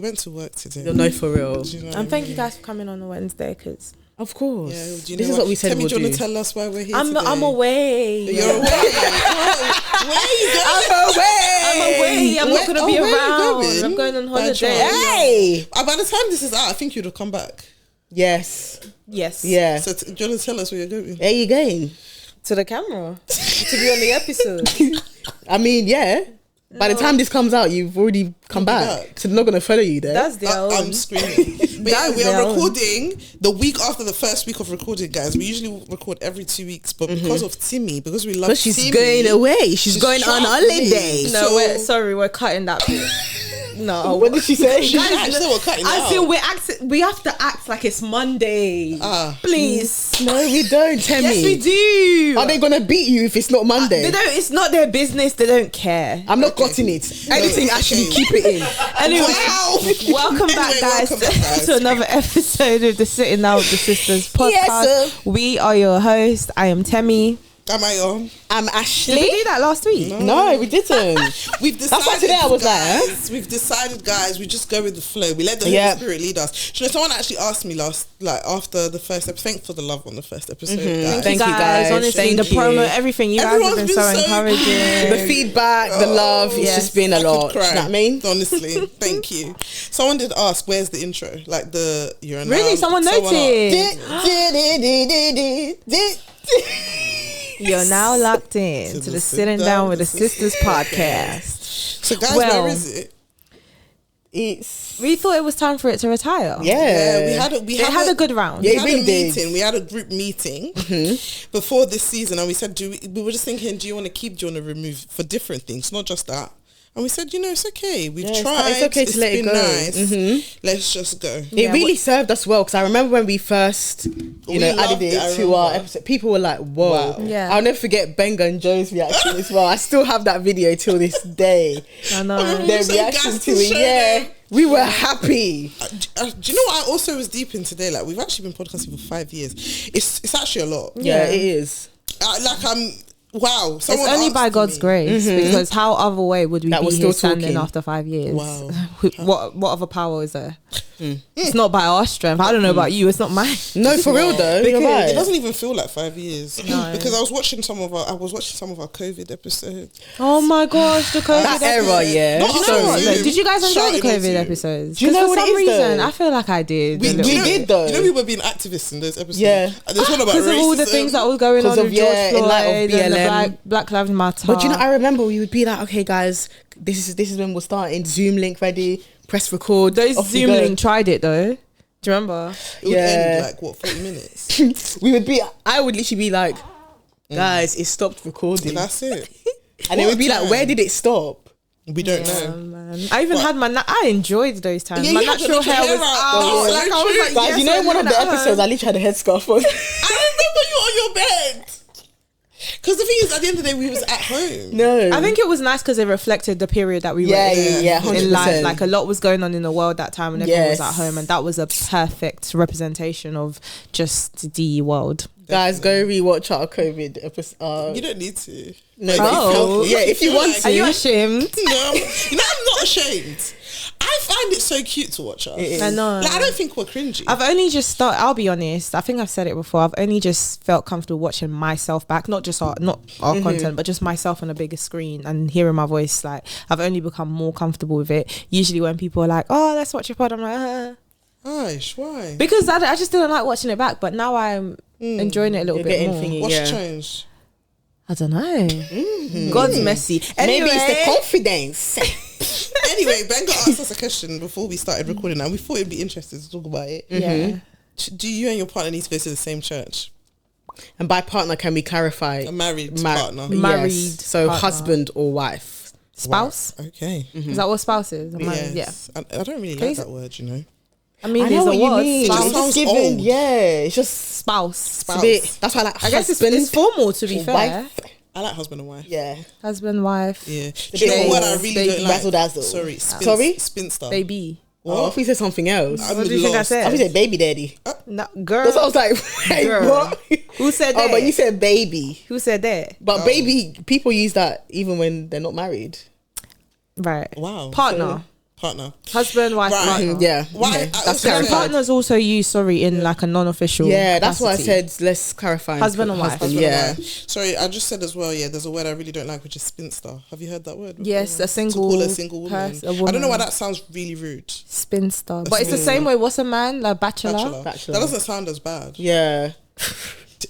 We went to work today. No, for real. Do you know And thank you guys for coming on a Wednesday, because Of course. Yeah, do you this know is what we said Temi, we'll do you want do. to tell us why we're here I'm away. You're away. Where are you going? I'm away. I'm not going to be where are you around. going? I'm going on By holiday. chance. Hey. By the time this is out, I think you'd have come back. Yes. Yes. Yeah. So do you want to tell us where you're going? Where you going? To the camera. To be on the episode. I mean, yeah. By the time this comes out, you've already come back. So they're not going to follow you there. That's their own. I'm screaming. But yeah, we are recording the week after the first week of recording, guys. We usually record every 2 weeks, but because of Timmy, because we love Because she's Timmy, going away. She's going on holiday. No, we're cutting that bit. No. What did she say? Guys, we're cutting I out. feel we have to act like it's Monday. Please. No, we don't, Temi. Yes, we do. Are they going to beat you if it's not Monday? They don't. It's not their business. They don't care. I'm not cutting it. Anything, actually, keep it in. Anyway, welcome back, guys, to another episode of the Sitting Down with the Sisters podcast. Yes, sir. We are your hosts. I am Temi. Am I on? I'm Ashley. Did we do that last week? No, we didn't. We've decided. That's why today I was guys, like, we've decided, guys. We just go with the flow. We let the Holy Spirit lead us. Do you know, someone actually asked me after the first episode. Thanks for the love on the first episode. Guys. Thank you, guys. Honestly, the promo, everything. You guys have been so encouraging. The feedback, the love, it's just been a lot. You know what I mean? Honestly, thank you. Someone did ask, "Where's the intro?" Like the you're really. Someone noticed. You're now locked in to the Sitting Down with the Sisters podcast. So, guys, where is it? We thought it was time for it to retire. Yeah, we had a good round. We Yeah, had really a meeting. We had a group meeting before this season, and we said, we were just thinking, do you want to keep? Do you want to remove for different things, not just that? And we said, it's okay. We've tried. It's okay to let it go. Nice. Let's just go. It really served us well, because I remember when we first, added it to our episode, people were like, "Whoa!" Wow. Yeah. I'll never forget Benga and Joe's reaction as well. I still have that video till this day. I know Their reaction to it. Yeah, we were happy. Do you know what I also was deep in today? Like, we've actually been podcasting for 5 years. It's actually a lot. Yeah, it is. Wow. It's only by God's grace, because how other way would we be here standing after 5 years? Wow. What other power is there? It's not by our strength. I don't know about you. It's not mine. No, for real though. You're right. It doesn't even feel like 5 years. No. Because I was watching some of our COVID episodes. Oh my gosh, the COVID That era, yeah. Not Do you know what? Zoom. Did you guys enjoy the Shouting on COVID Zoom. episodes? Do you know for what some it is, reason, though? I feel like I did. We did though. You know, we were being activists in those episodes. Yeah. There's one about Because of all the racism. things that was going on with George in light Floyd of and the BLM. Black Lives Matter. But I remember we would be like, okay, guys, this is when we're starting. Zoom link ready. Press record. Those off we Zoom go. link tried it though. Do you remember? It would end 40 minutes. We would be. I would literally be like, guys, it stopped recording, That's it. and it would be like, where did it stop? We don't know. Man. I even had I enjoyed those times. Yeah, my you had natural your hair was hair out. out. Oh, Like, so I was true. like, Guys, yes, you know, in one of the I'm at episodes, I home. literally had a headscarf on. I remember you on your bed. Because the thing is, at the end of the day, we was at home. No, I think it was nice because it reflected the period that we were in. yeah, 100%. In life, like a lot was going on in the world that time, and everyone was Yes. at home, and that was a perfect representation of just the world. guys, go rewatch our COVID episode. You don't need to. No, Oh. if you want to. Are you ashamed? No, I'm not ashamed. I find it so cute to watch us. I know. Like, I don't think we're cringy. I've only just started. I'll be honest. I think I've said it before. I've only just felt comfortable watching myself back, not our content, but just myself on a bigger screen and hearing my voice. Like, I've only become more comfortable with it. Usually, when people are like, "Oh, let's watch your pod," I'm like, Gosh, why? because I just didn't like watching it back. But now I'm enjoying it a little bit more. What's changed? I don't know. God's messy. Maybe Anyway, it's the confidence. Anyway, Benga asked us a question before we started recording, and we thought it'd be interesting to talk about it. yeah. Do you and your partner need to go to the same church? And by partner, can we clarify? A married partner. Married Yes. So partner. husband or wife. Spouse. Wow. Okay. Is that what spouse is? Yeah. Yes. I don't really Can like you that word, you know. I mean, I there's know a what you word. mean. It just Spouse. sounds Given, old. yeah, it's just Spouse. a bit. That's why I like. I guess husband it's formal, to be or fair. wife. I like husband and wife. Yeah, Husband, wife, Yeah. Do you know what I really don't like? Razzle dazzle. Sorry. Sorry? Spinster. baby. Oh, if we said something else, I'm What do you think I lost. said? I said baby daddy. No, girl. That's what I was like. Wait, Girl. what? Who said that? Oh, but you said baby. Who said that? But baby, people use that even when they're not married. Right. Wow. Partner. Partner. Husband, wife, Right. partner. Yeah. Why- Okay. I That's also- And clarified. partners also used, in like a non-official. Yeah, that's what I capacity. said. Let's clarify. Husband and wife. Husband, Husband and yeah. wife. Sorry, I just said as well, there's a word I really don't like, which is spinster. Have you heard that word before? Yes, a single. To call a single woman. a woman. I don't know why that sounds really rude. Spinster, but it's the same way. What's a man? Like bachelor. Bachelor. That doesn't sound as bad. Yeah.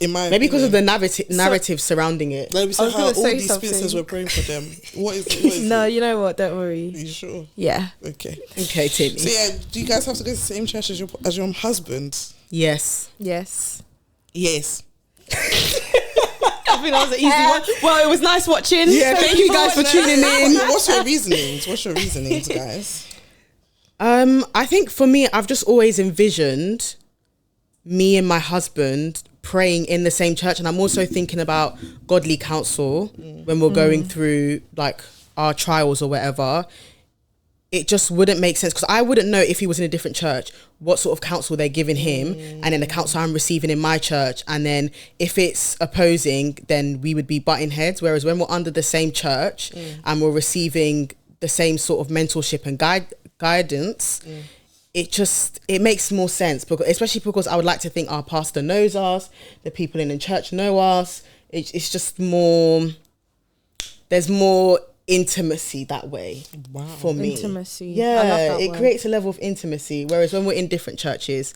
In my Maybe because of the opinion. narrative surrounding it. Like we I said was how gonna all say these something. spinsters were praying for them. What is No, it? you know what? Don't worry. Are you sure? Yeah. Okay. Okay, Timmy. So yeah, do you guys have to go to the same church as your husband? Yes. Yes. Yes. I think that was an easy one. Well, it was nice watching. Yeah, thank you guys for tuning in. What's your reasonings? Guys? I think for me, I've just always envisioned me and my husband praying in the same church, and I'm also thinking about godly counsel when we're going through like our trials or whatever. It just wouldn't make sense because I wouldn't know if he was in a different church what sort of counsel they're giving him, and then the counsel I'm receiving in my church, and then if it's opposing, then we would be butting heads. Whereas when we're under the same church and we're receiving the same sort of mentorship and guidance, it makes more sense, because especially because I would like to think our pastor knows us, the people in the church know us. It's just more, there's more intimacy that way. Wow. For me. Intimacy. I Yeah, love that it word. creates a level of intimacy, whereas when we're in different churches,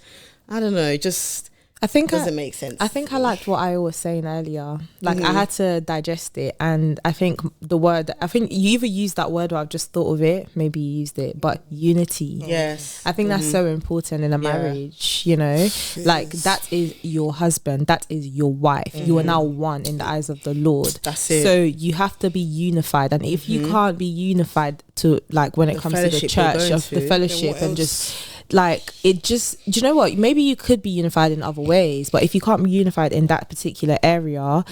I don't know, it just I think doesn't make sense. I think I liked what I was saying earlier. Like I had to digest it, and I think you either used that word or I've just thought of it. Maybe you used it, but unity. Yes. I think that's so important in a marriage, you know, like that is your husband, that is your wife. You are now one in the eyes of the Lord. That's it. So you have to be unified. And if you can't be unified to like when it comes to the fellowship you're church, going of the to, fellowship, then and what just like it just, do you know what? Maybe you could be unified in other ways, but if you can't be unified in that particular area,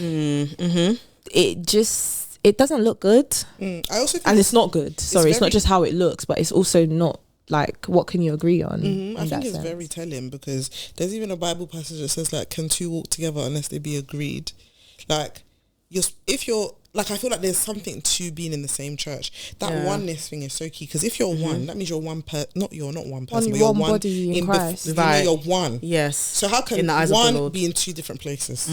it doesn't look good. I also think And it's not good. Sorry, it's not very- just how it looks, but it's also not like what can you agree on. I in think that it's sense? very telling, because there's even a Bible passage that says like, can two walk together unless they be agreed? Like, if you're like, I feel like there's something to being in the same church. That oneness thing is so key, because if you're one, that means you're one not one person, but you're one one body in Christ. you know, you're one. Yes. So how can In the eyes of the one Lord. be in two different places?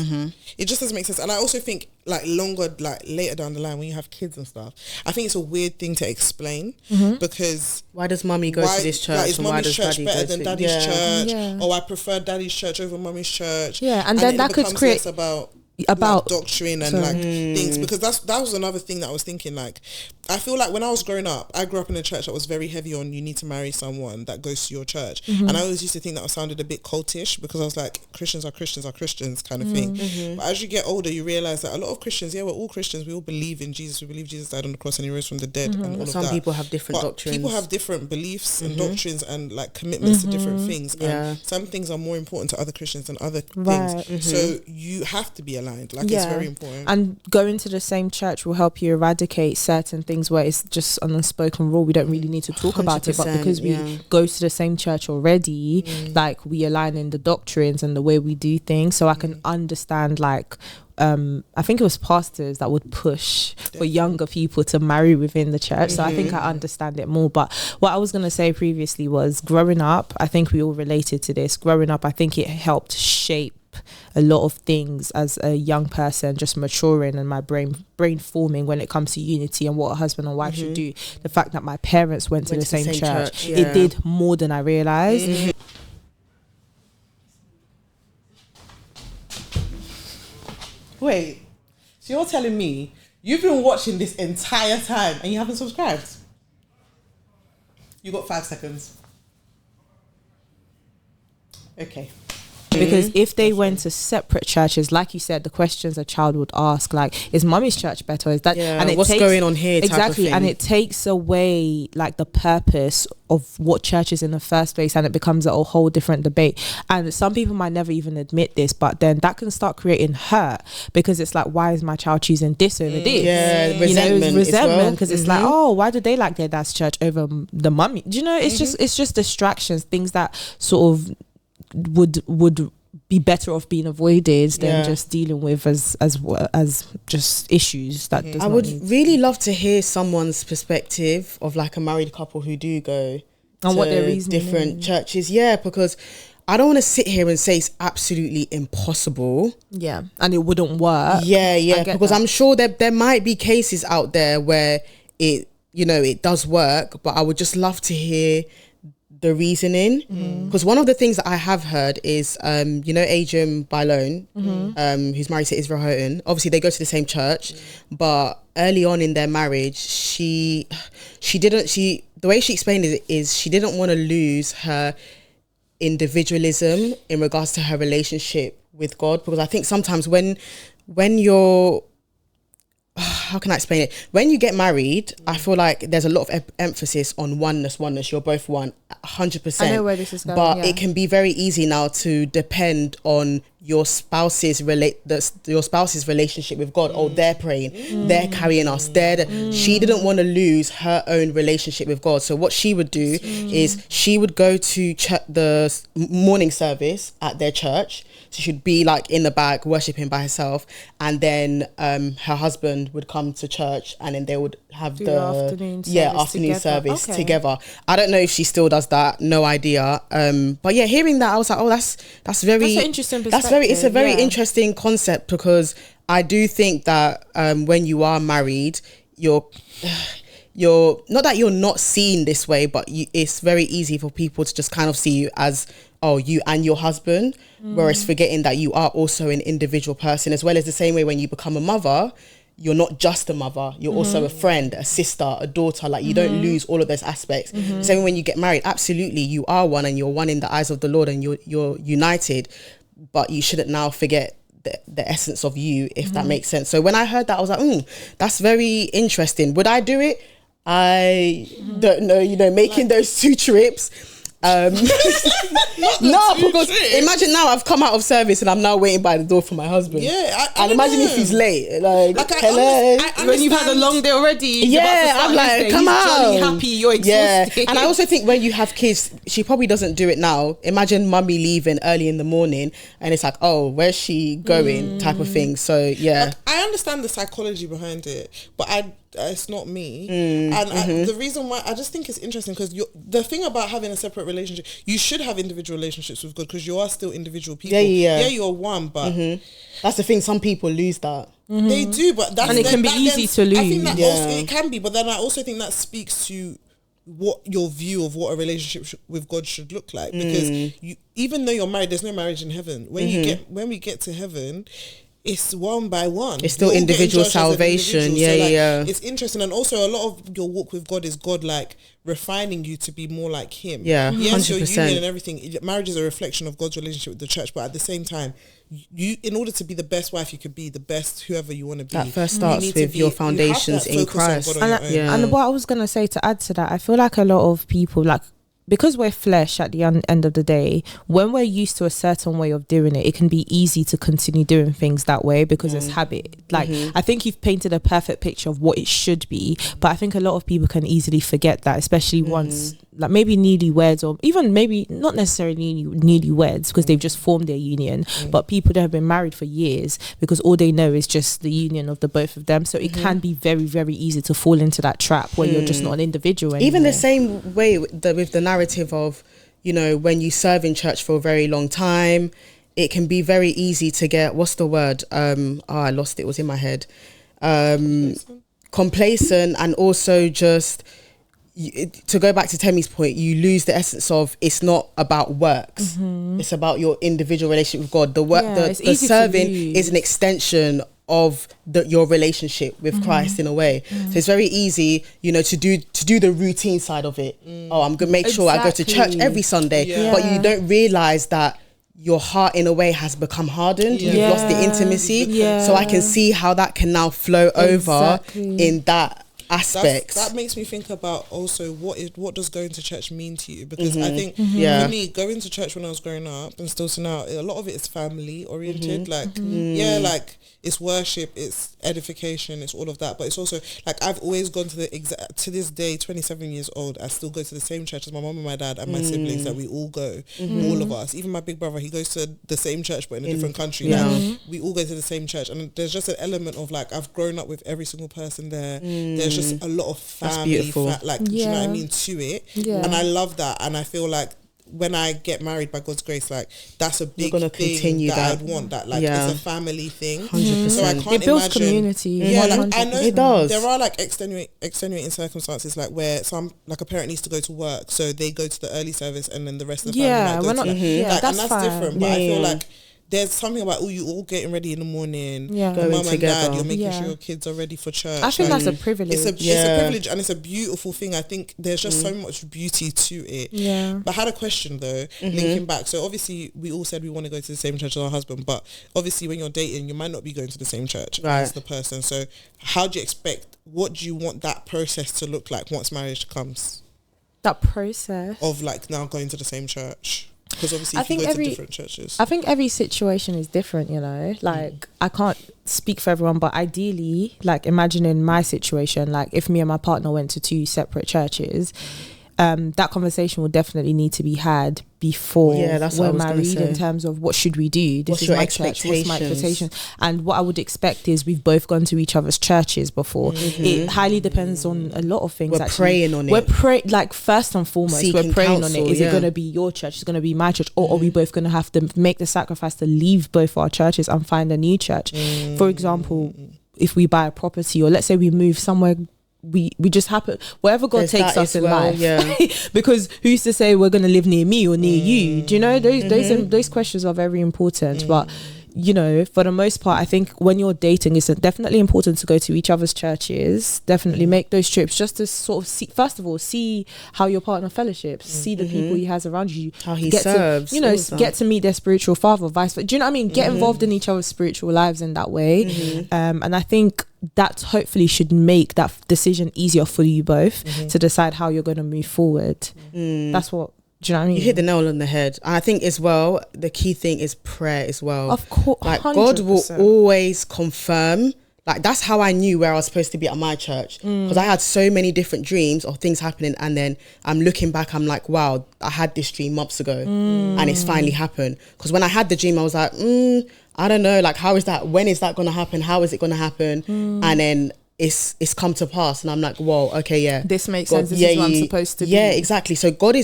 It just doesn't make sense. And I also think like later down the line when you have kids and stuff, I think it's a weird thing to explain, because Why does mummy go to this church? like, is and why mummy's does church daddy better go than to daddy's church? Yeah. Or I prefer daddy's church over mummy's church. Yeah, and then it that could becomes create- less about like doctrine and sorry. like things, because that was another thing that I was thinking. Like, I feel like when I was growing up, I grew up in a church that was very heavy on you need to marry someone that goes to your church, and I always used to think that sounded a bit cultish, because I was like, Christians are Christians kind of thing. But as you get older, you realize that a lot of Christians, we're all Christians, we all believe in Jesus, we believe Jesus died on the cross and he rose from the dead, and all of Some that. people have different But doctrines. people have different beliefs and doctrines and like commitments to different things. Yeah. And some things are more important to other Christians than other Right. things. So you have to be aligned. Like, it's very important. And going to the same church will help you eradicate certain things where it's just an unspoken rule. We don't really need to talk about it, but 100%, because we go to the same church already, like we align in the doctrines and the way we do things. So I can understand like I think it was pastors that would push for younger people to marry within the church. So I think I understand it more. But what I was going to say previously was, growing up, I think we all related to this. Growing up, I think it helped shape a lot of things as a young person, just maturing and my brain forming when it comes to unity and what a husband and wife should do. The fact that my parents went to the same church, it did more than I realized. Wait, so you're telling me you've been watching this entire time and you haven't subscribed? You got 5 seconds. Okay. Because if they went to separate churches, like you said, the questions a child would ask, like, is mummy's church better? Is that, and what's going on here? Exactly. Type of And thing. it takes away like the purpose of what church is in the first place, and it becomes a whole different debate. And some people might never even admit this, but then that can start creating hurt, because it's like, why is my child choosing this over this? Yeah, Resentment, resentment because it's like, oh, why do they like their dad's church over the mummy? Do you know, it's just distractions, things that sort of would be better off being avoided than Yeah. just dealing with as just issues that does I not would need. really love to hear someone's perspective of like a married couple who do go And what their to reasoning different is. churches. Yeah, because I don't want to sit here and say it's absolutely impossible. Yeah, and it wouldn't work. Yeah, I get because that. I'm sure that there might be cases out there where it, you know, it does work, but I would just love to hear the reasoning. Because one of the things that I have heard is, you know, Adrian Bylone, who's married to Israel Houghton. Obviously, they go to the same church, but early on in their marriage, the way she explained it is she didn't want to lose her individualism in regards to her relationship with God, because I think sometimes when you're, how can I explain it? When you get married, I feel like there's a lot of emphasis on oneness. You're both one, 100%. I know where this is going, but yeah. it can be very easy now to depend on your spouse's relationship with God. Oh, they're praying, they're carrying us. She didn't want to lose her own relationship with God. So what she would do is she would go to the morning service at their church. So she'd be like in the back worshiping by herself, and then her husband would come to church, and then they would have Do the afternoon afternoon service service together. together. I don't know if she still does that, no idea. But yeah, hearing that, I was like, oh, that's very That's an interesting it's a very perspective, yeah. interesting concept, because I do think that when you are married, you're not that you're not seen this way, but it's very easy for people to just kind of see you as, oh, you and your husband, whereas forgetting that you are also an individual person, as well as the same way when you become a mother, you're not just a mother, you're also a friend, a sister, a daughter. Like, you don't lose all of those aspects. Same when you get married, absolutely, you are one, and you're one in the eyes of the Lord, and you're united, but you shouldn't now forget the essence of you, if that makes sense. So when I heard that, I was like, that's very interesting. Would I do it? I don't know, making those 2 trips. No, because imagine now I've come out of service and I'm now waiting by the door for my husband. Yeah, and imagine if he's late. Like hello. When you've had a long day already. Yeah, I'm like, come on. Jolly happy, you're exhausted. Yeah, and I also think when you have kids, she probably doesn't do it now. Imagine mummy leaving early in the morning, and it's like, oh, where's she going, type of thing. So yeah, like, I understand the psychology behind it, but it's not me. The reason why I just think it's interesting, because the thing about having a separate relationship, you should have individual relationships with God, because you are still individual people. Yeah, you're one, but that's the thing. Some people lose that. they do, but that's, And it can be easy to lose. I think that Yeah. also, it can be, but then I also think that speaks to what your view of what a relationship with God should look like, because even though you're married, there's no marriage in heaven. When we get to heaven, it's one by one. It's still You're all getting individual judged as an salvation. individual. So, Yeah. it's interesting, and also a lot of your walk with God is God like refining you to be more like Him. Yeah, yes, your 100%. union and everything. Marriage is a reflection of God's relationship with the church, but at the same time, you, in order to be the best wife you could be, the best whoever you want to be, That first you starts need to with your you have foundations that in focus on Christ. God on your own. And what I was going to say to add to that, I feel like a lot of people, like, because we're flesh at the end of the day, when we're used to a certain way of doing it, it can be easy to continue doing things that way because it's habit. Like, I think you've painted a perfect picture of what it should be, but I think a lot of people can easily forget that, especially once, like, maybe newlyweds, or even maybe not necessarily newlyweds because they've just formed their union, but people that have been married for years, because all they know is just the union of the both of them. So it can be very, very easy to fall into that trap where you're just not an individual anymore. Even the same way with the narrative of, when you serve in church for a very long time, it can be very easy to get, what's the word? I lost it. It was in my head. Complacent, and also just, to go back to Temi's point, you lose the essence of, it's not about works. It's about your individual relationship with God. The work, the serving is an extension of your relationship with Christ in a way. So it's very easy, to do the routine side of it. Oh, I'm gonna make sure I go to church every Sunday, but you don't realize that your heart in a way has become hardened. You've lost the intimacy. So I can see how that can now flow over in that aspects. That makes me think about also what does going to church mean to you? Because I think Yeah. for me, going to church when I was growing up and still to now, a lot of it is family oriented. Like like it's worship, it's edification, it's all of that. But it's also like I've always gone to to this day, 27 years old, I still go to the same church as my mum and my dad and my siblings. That we all go, all of us. Even my big brother, he goes to the same church but in a different country. Yeah. Like, we all go to the same church, and there's just an element of like I've grown up with every single person there. There's just a lot of family, beautiful. do you know what I mean, to it. And I love that, and I feel like when I get married by God's grace, like that's a big gonna thing continue that I'd want. That like it's a family thing. 100%. So I can't It builds imagine community. Yeah, like, I know It does. there are like extenuating circumstances, like where some like a parent needs to go to work, so they go to the early service, and then the rest of the family might go we're to not. that. Yeah, Like, that's and that's fine. different. But I feel like there's something about you all getting ready in the morning. Yeah. Going Mum and together. dad, you're making Yeah. sure your kids are ready for church. I think Like, that's a privilege. it's a privilege, and it's a beautiful thing. I think there's just so much beauty to it. Yeah. But I had a question though, linking back. So obviously we all said we want to go to the same church as our husband, but obviously when you're dating, you might not be going to the same church as the person. So what do you want that process to look like once marriage comes? That process Of like now going to the same church? Because obviously I if you think go to different churches. I think every situation is different, you know. Like I can't speak for everyone, but ideally, like imagining my situation, like if me and my partner went to 2 separate churches, that conversation will definitely need to be had before we're married, in terms of what should we do. This is my church, what's my expectation? And what I would expect is we've both gone to each other's churches before. It highly depends on a lot of things. We're praying on it. We're like first and foremost, Seeking we're praying counsel, on it. Is it going to be your church? Is it going to be my church? Or are we both going to have to make the sacrifice to leave both our churches and find a new church? For example, if we buy a property, or let's say we move somewhere, we just happen, wherever God takes us in life. Because who's to say we're going to live near me or near you? Do you know, those questions are very important. But you know, for the most part, I think when you're dating, it's definitely important to go to each other's churches. Definitely make those trips just to sort of see, first of all, see how your partner fellowships, see the people he has around you, how he serves, get to meet their spiritual father, vice versa. Do you know what I mean? Get involved in each other's spiritual lives in that way. And I think that hopefully should make that decision easier for you both to decide how you're going to move forward. That's what. Do you know what I mean? You hit the nail on the head. And I think as well, the key thing is prayer as well. Of course. Like 100%. God will always confirm. Like that's how I knew where I was supposed to be at my church. Because I had so many different dreams of things happening, and then I'm looking back, I'm like, wow, I had this dream months ago and it's finally happened. Because when I had the dream, I was like, I don't know, like how is that, when is that going to happen? How is it going to happen? And then it's come to pass, and I'm like, whoa, okay, yeah, this makes sense. This is what I'm supposed to be. Yeah, exactly. So God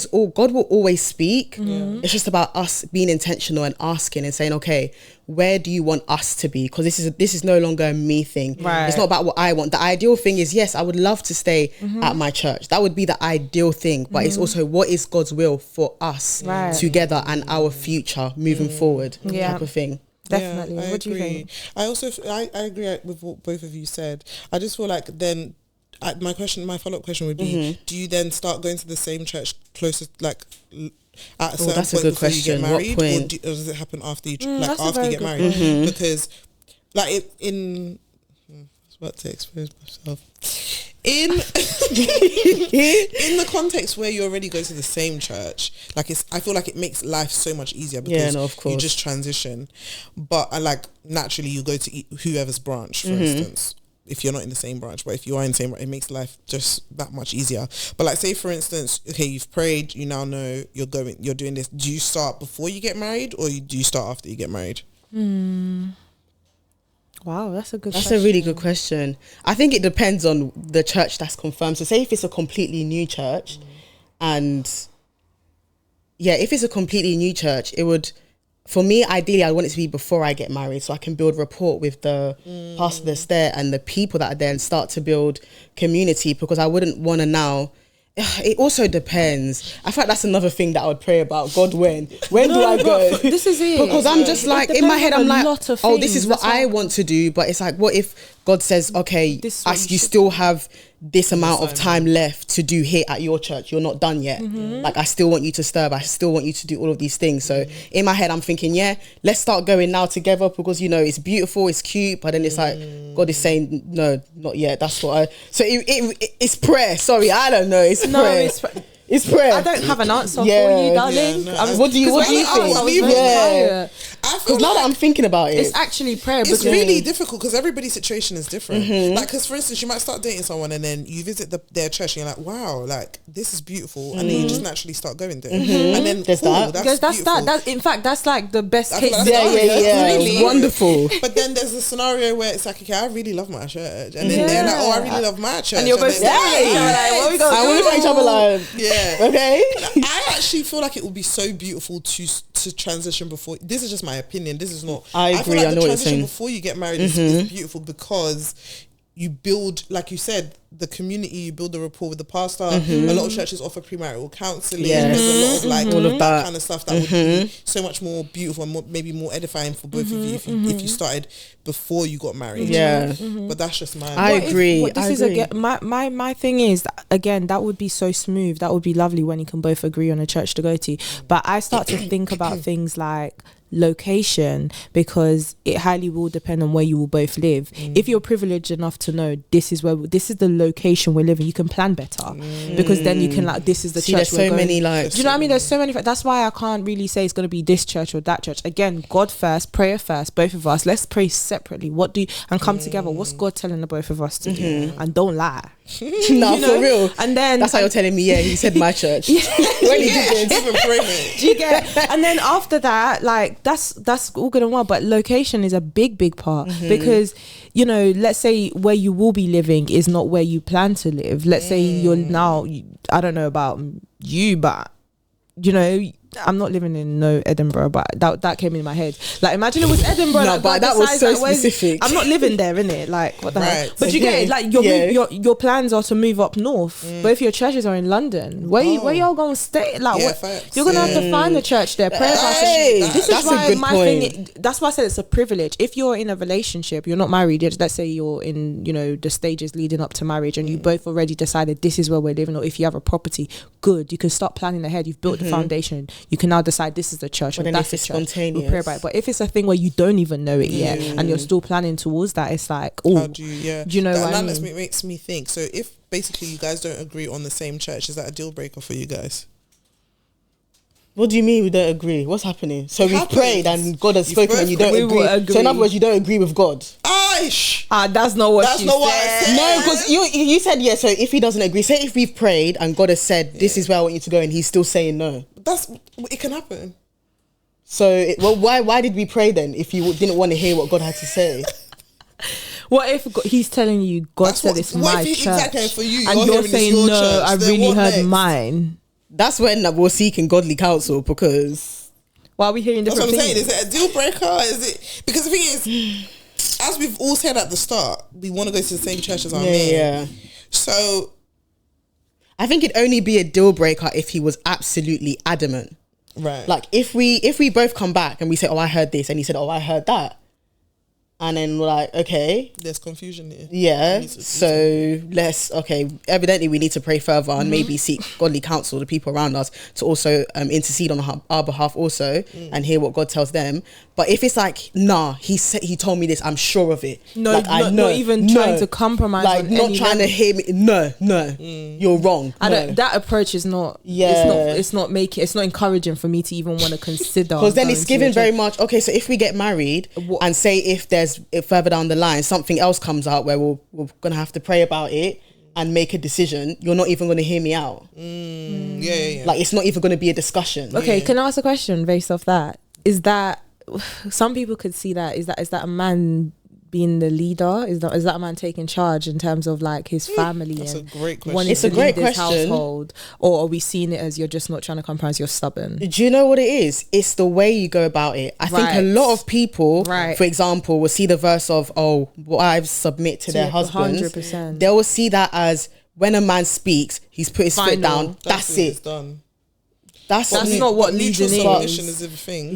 will always speak. It's just about us being intentional and asking and saying, okay, where do you want us to be? Because this is no longer a me thing. Right. It's not about what I want. The ideal thing is, yes, I would love to stay at my church. That would be the ideal thing. But it's also, what is God's will for us together and our future moving forward, type of thing. Definitely. Yeah, what do you think? I also I agree with what both of you said. I just feel like then my follow-up question would be, do you then start going to the same church closest, like at a certain that's a point good before question. you get married, What point? or does it happen after you get married? Because like I was about to expose myself. In the context where you already go to the same church, like I feel like it makes life so much easier because of course. you just transition. But like naturally you go to whoever's branch, for instance, if you're not in the same branch. But if you are in the same branch, it makes life just that much easier. But like say for instance, okay, you've prayed, you now know you're doing this. Do you start before you get married, or do you start after you get married? Wow, that's a really good question. I think it depends on the church that's confirmed. So say if it's a completely new church, and if it's a completely new church, it would, for me, ideally, I want it to be before I get married, so I can build rapport with the pastor that's there and the people that are there and start to build community, because I wouldn't want to now. It also depends. I feel like that's another thing that I would pray about. God, when do I go? This is it. Because I'm just like, in my head, I'm like, oh, this is what I want to do. But it's like, what if God says, okay, as you still have this amount of time left to do here at your church, you're not done yet. Like, I still want you to serve, I still want you to do all of these things. So in my head, I'm thinking, yeah, let's start going now together, because, you know, it's beautiful, it's cute, but then it's like God is saying, no, not yet. That's what it's prayer. Sorry, I don't know. It's prayer. It's prayer. I don't have an answer for you, darling. Yeah, no, what do you think? Yeah. I feel now that I'm thinking about it, it's actually prayer. It's really difficult because everybody's situation is different. Like, because for instance, you might start dating someone and then you visit their church and you're like, wow, like, this is beautiful, and then you just naturally start going there, and then that's that's in fact, that's like the best case. Really wonderful. But then there's a scenario where it's like, okay, I really love my church, and then they're like, oh, I really love my church, and you're both like, what we gonna do? I want to find each other like, okay. I actually feel like it would be so beautiful to transition before. This is just my opinion. This is not. I agree. feel like I know the what you're transition saying. before you get married is beautiful, because you build, like you said, the community. You build the rapport with the pastor. A lot of churches offer premarital counselling. There's a lot of like all of that kind of stuff that would be so much more beautiful and maybe more edifying for both of you if you started before you got married. But that's just my. I agree. My thing is that, again, that would be so smooth. That would be lovely when you can both agree on a church to go to. But I start to think about things like location, because it highly will depend on where you will both live. If you're privileged enough to know this is the location we're living, you can plan better, because then you can like, this is the church. There's so many, like, do you know what I mean? There's so many. That's why I can't really say it's going to be this church or that church. Again, God first, prayer first, both of us. Let's pray separately. And come together. What's God telling the both of us to do? And don't lie. No, for real. And then that's how you're telling me. Yeah, he said my church. When he did this, do you get? And then after that, like, that's all good and well, but location is a big part, because, you know, let's say where you will be living is not where you plan to live. Let's say you're now, I don't know about you, but, you know, I'm not living in Edinburgh, but that came in my head. Like, imagine it was Edinburgh. No, but that was so specific. I'm not living there, innit? Like, what the hell? But you Okay. get it, like, your plans are to move up north. Both your churches are in London. Where y'all gonna stay? Like, facts. You're gonna have to find a church there. Prayer this is why my thing. That's why I said it's a privilege. If you're in a relationship, you're not married yet. Let's say you're in, you know, the stages leading up to marriage, and you both already decided this is where we're living. Or if you have a property, good. You can start planning ahead. You've built the foundation. You can now decide this is the church, or that's the church. Spontaneous. We'll pray about it. But if it's a thing where you don't even know it yet, and you're still planning towards that, it's like, oh, do you know what I mean? That makes me think. So if basically you guys don't agree on the same church, is that a deal breaker for you guys? What do you mean we don't agree? What's happening? So we've prayed and God has spoken and you don't agree. So in other words, you don't agree with God. That's not what she said. I said. No, because you said yes. So if he doesn't agree, say if we've prayed and God has said this is where I want you to go, and he's still saying no. It can happen. So why did we pray then if you didn't want to hear what God had to say? What if he's telling you God said it's my church, exactly, for you, and you're saying no? Church, I really heard mine. That's when we're seeking godly counsel, because why are we hearing different things? That's what I'm saying. Is it a deal breaker? Is it, because the thing is, as we've all said at the start, we want to go to the same church as our man. Yeah. So I think it'd only be a deal breaker if he was absolutely adamant. Right. Like if we both come back and we say, oh, I heard this, and he said, oh, I heard that. And then we're like, okay, there's confusion here. Yeah. So evidently we need to pray further and maybe seek godly counsel, the people around us, to also intercede on our behalf also, and hear what God tells them. But if it's like, nah, he told me this, I'm sure of it. No, like, not even trying to compromise. Like not trying to hear me. No, you're wrong. That approach is not. Yeah. It's not encouraging for me to even want to consider. Because then it's given very much. Okay, so if we get married and say if there's further down the line something else comes out where we're gonna have to pray about it and make a decision, you're not even gonna hear me out. Yeah. Like it's not even gonna be a discussion. Okay, can I ask a question based off that? Is that some people could see that? Is that a man being the leader? Is that a man taking charge in terms of like his family? That's and a great question. It's a great question. Household, or are we seeing it as you're just not trying to compromise? You're stubborn. Do you know what it is? It's the way you go about it. I think a lot of people, for example, will see the verse of wives submit to their husbands. 100%. They will see that as when a man speaks, he's put his foot down. That's it. It's done. That's not what leading is. Is a thing.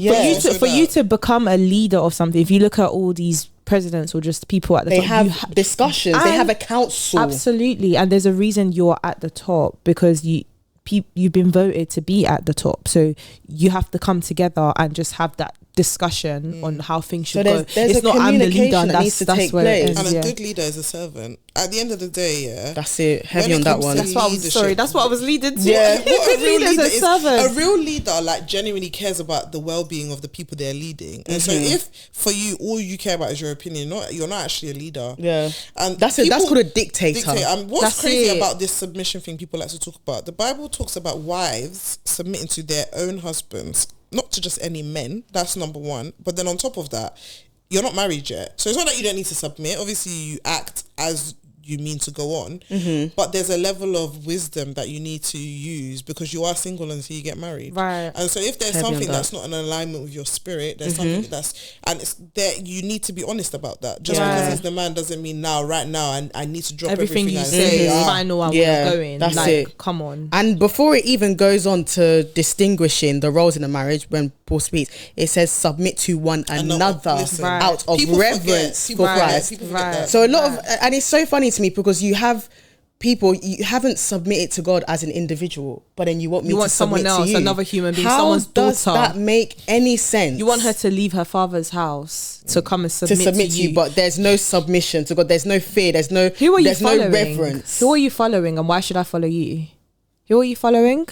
For you to become a leader of something, if you look at all these presidents or just people at the They top. have discussions. They have a council. Absolutely. And there's a reason you're at the top, because you've been voted to be at the top. So you have to come together and just have that discussion on how things should go. There's it's a not I'm the communication leader and that needs to take where it place. ends, And a yeah. good leader is a servant. At the end of the day, yeah. That's it. Heavy When on it that comes one. to That's what I was, sorry, that's what I was leading to. Yeah. What a Good real leader's leader a is. servant. A real leader like genuinely cares about the well-being of the people they're leading. And so if for you all you care about is your opinion, you're not actually a leader. Yeah. And That's called a dictator. And what's That's crazy it. about this submission thing people like to talk about, the Bible talks about wives submitting to their own husbands, not to just any men. That's number one. But then on top of that, you're not married yet. So it's not that you don't need to submit. Obviously, you act as you mean to go on. But there's a level of wisdom that you need to use because you are single until you get married. Right. And so if there's Heavy on something that. that's not in alignment with your spirit, there's something and it's there, you need to be honest about that. Just because he's the man doesn't mean right now, and I need to drop Everything everything you and say is "Ah." final and Yeah, we're going. that's like, it. come on. And before it even goes on to distinguishing the roles in a marriage, when Paul speaks, it says submit to one another listen, out of people reverence forget, for Christ. people forget that. So a lot of, and it's so funny to me because you have people, you haven't submitted to God as an individual, but then you want me You to want someone submit to else, you. another human being, How someone's does daughter. that make any sense? You want her to leave her father's house to come and submit to you, but there's no submission to God. There's no fear. There's no. who are you there's following? no reverence. Who are you following, and why should I follow you? Who are you following?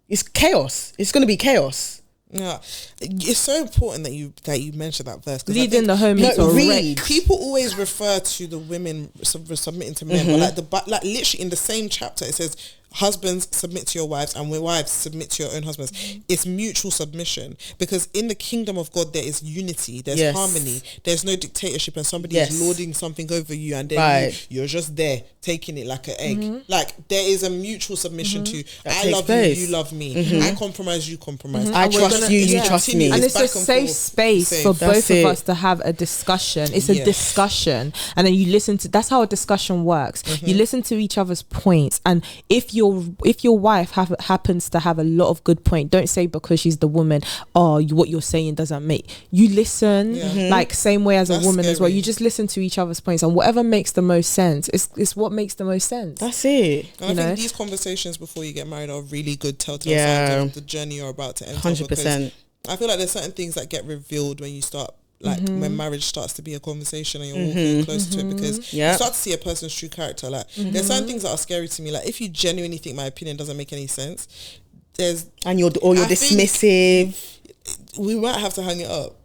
It's chaos. It's going to be chaos. Yeah, it's so important that you mentioned that verse. 'Cause I Leading think the home No, into a read. wreck. people always refer to the women submitting to men, but like literally in the same chapter it says, husbands submit to your wives, and wives submit to your own husbands. It's mutual submission, because in the kingdom of God there is unity, there's harmony, there's no dictatorship, and somebody is lording something over you, and then you're just there taking it like an egg. Like there is a mutual submission to I love place. you love me, I compromise, you compromise, I trust you, you trust me. And it's a back and safe forth. space Safe. for That's both of it. us to have a discussion. It's a discussion, and then you listen to. That's how a discussion works. You listen to each other's points, and if your wife happens to have a lot of good point, don't say because she's the woman, what you're saying doesn't make. You listen like same way as That's a woman as well. scary. You just listen to each other's points, and whatever makes the most sense is what makes the most sense. That's it. And You I know? think these conversations before you get married are really good telltale Yeah. signs of the journey you're about to enter. 100%. because I feel like there's certain things that get revealed when you start, like when marriage starts to be a conversation and you're walking close to it, because you start to see a person's true character. Like there's certain things that are scary to me. Like if you genuinely think my opinion doesn't make any sense, And you're I think dismissive. we might have to hang it up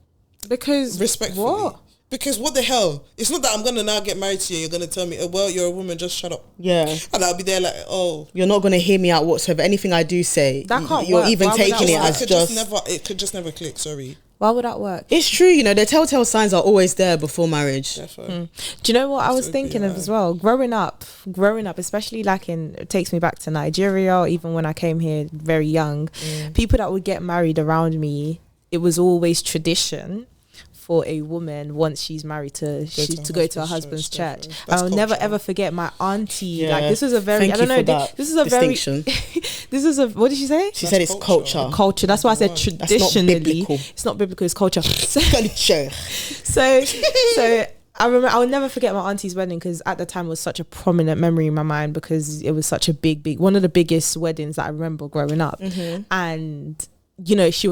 Because respectfully. what? Because what the hell? It's not that I'm gonna now get married to you and you're gonna tell me, oh, well, you're a woman, just shut up. Yeah. And I'll be there like, oh. You're not going to hear me out whatsoever. Anything I do say, That can't you're work. even Why would taking that it work? as It could just never click, sorry. Why would that work? It's true, you know, the telltale signs are always there before marriage. Definitely. Do you know what I was So thinking of yeah. as well? Growing up, especially like it takes me back to Nigeria, or even when I came here very young, people that would get married around me, it was always tradition for a woman once she's married to go to her husband's church. I'll never ever forget my auntie. Yeah. Like this was a very, Thank I don't you know, for that this is a distinction. this is a, what did she say? She said it's culture. Culture. That's why I said That's not traditionally. biblical. It's not biblical, it's culture. Culture. So I remember, I will never forget my auntie's wedding, because at the time it was such a prominent memory in my mind, because it was such a big, one of the biggest weddings that I remember growing up. And, you know, she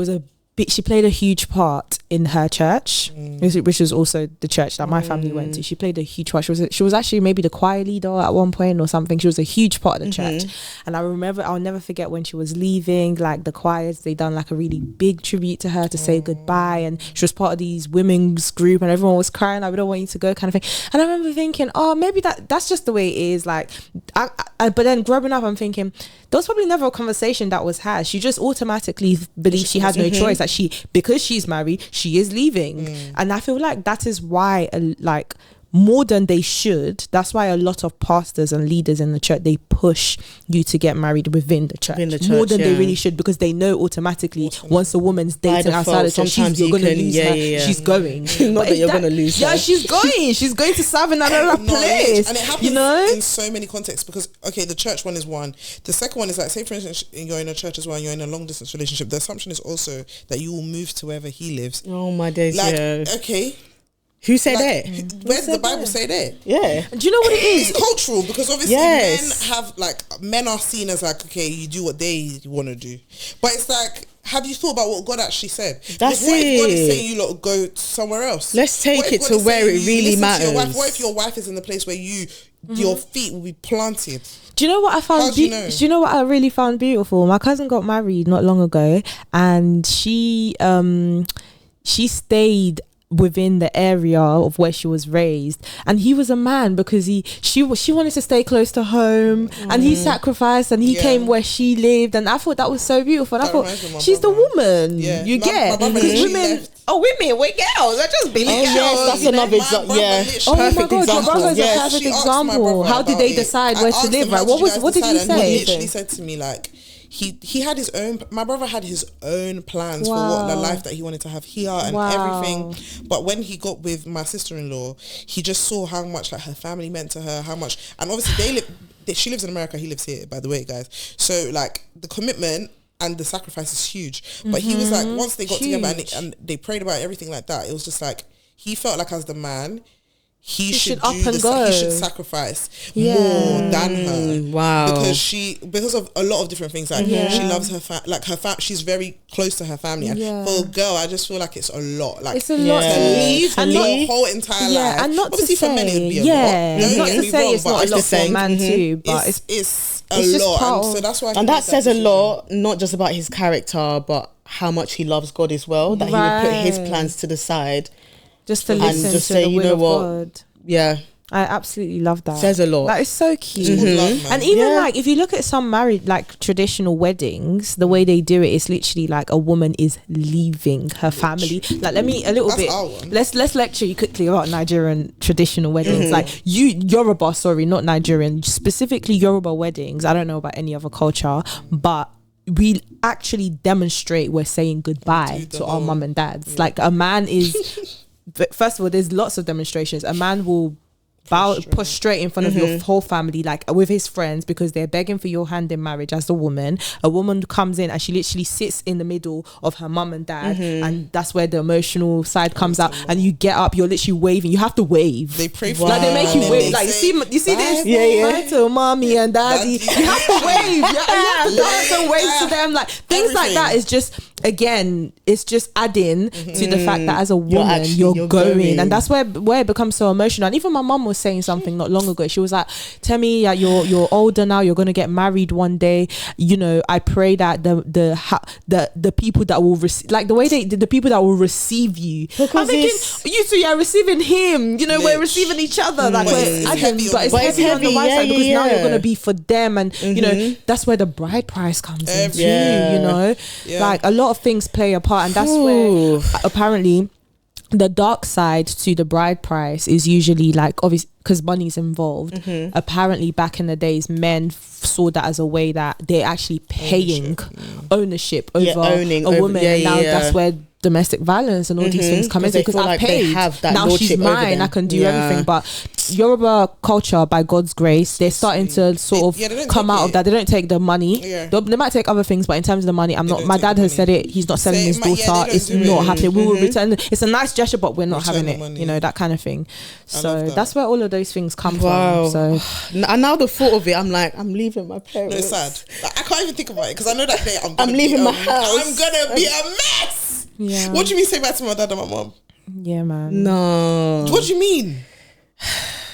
played a huge part in her church, which was also the church that my family went to. She played a huge part. She was actually maybe the choir leader at one point or something. She was a huge part of the church. And I remember, I'll never forget when she was leaving, like the choirs, they done like a really big tribute to her to say goodbye. And she was part of these women's group, and everyone was crying, like, we don't want you to go, kind of thing. And I remember thinking, oh, maybe that's just the way it is. Like, but then growing up, I'm thinking, there was probably never a conversation that was had. She just automatically believed she had no choice. That because she's married, she is leaving. And I feel like that is why, like, more than they should, that's why a lot of pastors and leaders in the church, they push you to get married within the church, more than they really should, because they know automatically once a woman's dating outside the church, you're going to lose her. She's going. Not that you're going to lose her. Yeah, she's going to serve in another place. And it happens, you know, in so many contexts, because okay, the church one is one. The second one is like, say for instance, you're in a church as well, and you're in a long distance relationship. The assumption is also that you will move to wherever he lives. Oh my days, Like, yeah. okay, Who said Like, that? where does the Bible say that? Yeah. Do you know what it is? It's cultural because obviously Yes. men are seen as like, okay, you do what they want to do, but it's like, have you thought about what God actually said? That's what if God is it. saying you lot go somewhere else? Let's take What if it God to is where saying it you really listen to your matters? wife? What if your wife is in the place where your feet will be planted? Do you know what I found? How do you know? Do you know what I really found beautiful? My cousin got married not long ago, and she stayed within the area of where she was raised, and he was a man because she wanted to stay close to home, and he sacrificed, and he came where she lived, and I thought that was so beautiful. And I thought, she's the woman. You get, my brother because literally women. left. Oh, women, we're girls. I just believe Oh, yes, that's another example. Yeah. Oh my Perfect God, your example. brother's Yes. a perfect She asked my example. brother How did about they it. decide I where to asked live? him, Right? how What did you did he guys decide? And say? he literally said to me like, he had his own. My brother had his own plans for what the life that he wanted to have here and everything. But when he got with my sister-in-law, he just saw how much like her family meant to her, how much, and obviously she lives in America, he lives here, by the way, guys. So like the commitment and the sacrifice is huge. But he was like, once they got together and they prayed about everything like that, it was just like, he felt like as the man, he should up and go. He should sacrifice more than her. Wow. Because of a lot of different things. Like she loves her she's very close to her family. And for a girl, I just feel like it's a lot. Like It's a lot to leave and your whole entire life. And not Obviously to say, for men it would be a lot. Don't not get to me say wrong, it's but not a it's lot the for a same. man too, but It's a it's just lot. part And so of- that's why. And that says a lot, not just about his character, but how much he loves God as well. That he would put his plans to the side. just to And listen just to say, the you will know of what? God. Yeah. I absolutely love that. Says a lot. That is so cute. Love, man. And even like if you look at some married like traditional weddings, the way they do it is literally like a woman is leaving her family. Like let's lecture you quickly about Nigerian traditional weddings. Like Yoruba, sorry, not Nigerian, specifically Yoruba weddings. I don't know about any other culture, but we actually demonstrate we're saying goodbye to our mum and dads. Like a man is but first of all, there's lots of demonstrations. A man will prostrate in front of your whole family, like with his friends, because they're begging for your hand in marriage as the woman. A woman comes in and she literally sits in the middle of her mum and dad, and that's where the emotional side comes out. And you get up, you're literally waving. You have to wave. They pray for like they make you wave. Like you see this, bye to mommy and daddy. You have to wave. You have to dance and wave to them. Like things like that is just. Again, it's just adding to the fact that as a woman you're going, and that's where it becomes so emotional. And even my mum was saying something not long ago. She was like, "Temi, you're older now. You're gonna get married one day. You know, I pray that the people that will receive, like the way the people that will receive you, because I'm thinking you two are receiving him. You know, we're receiving each other. Like, it's heavy on the right side because now you're gonna be for them, and you know that's where the bride price comes in too. You know, like a lot of things play a part, and that's where apparently the dark side to the bride price is usually like obviously because money's involved. Apparently back in the days men saw that as a way that they're actually paying ownership over a woman, and now that's where domestic violence and all these things come into, because I paid, now she's mine, I can do everything. But Yoruba culture, by God's grace, they're starting to sort of come out of that. They don't take the money. They might take other things, but in terms of the money, my dad has said it, he's not selling his daughter. It's not happening. We will return. It's a nice gesture, but we're not having it. You know, that kind of thing. So that's where all of those things come from. So and now the thought of it, I'm like, I'm leaving my parents. No, it's sad. Like, I can't even think about it because I know that day I'm leaving my house. I'm gonna be a mess. Yeah. What do you mean say back to my dad and my mom? Yeah, man. No. What do you mean?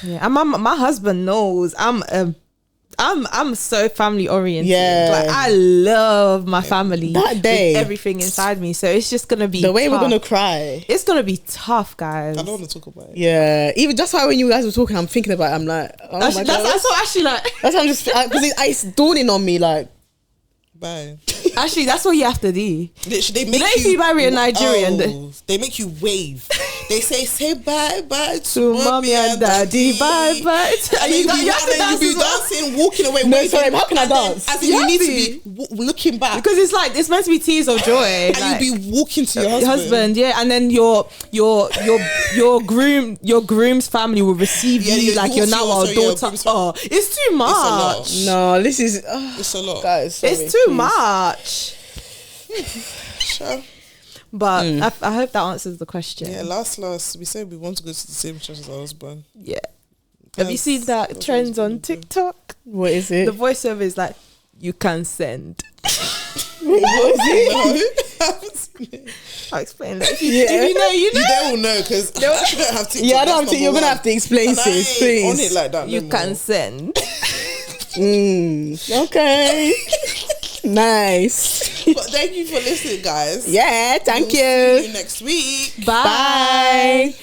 Yeah, and my husband knows I'm so family oriented. Yeah. Like I love my family. That day, with everything inside me. So it's just gonna be the way tough. we're gonna cry. It's gonna be tough, guys. I don't want to talk about it. Yeah, even just how when you guys were talking, I'm thinking about it. I'm like, oh my god. That's what actually like. That's what I'm just because it's dawning on me like. Bye. Actually, that's what you have to do. They make if you marry a Nigerian, they make you wave. They say bye to mommy and daddy, bye. And you be dancing, walking away. No, sorry, how can I dance? As you need to be looking back, because it's meant to be tears of joy. And like, you be walking to your husband. Yeah, and then your groom's family will receive you like you're now our daughter. Oh, it's too much. No, this is it's a lot, guys. Sorry, it's too much. Sure. But I hope that answers the question. Yeah, last, we said we want to go to the same church as our husband. Yeah. Have you seen that trends on TikTok? What is it? The voiceover is like, you can send. What is it? No, I haven't seen it. I'll explain that. If you know, you know. They will know because I actually don't have TikTok. Yeah, I don't have That's to. You're number gonna one. have to explain And I this, ain't please. on it like that. You no can more. send. Okay. Nice. But thank you for listening, guys. Yeah, thank We'll see you. you next week. Bye. Bye.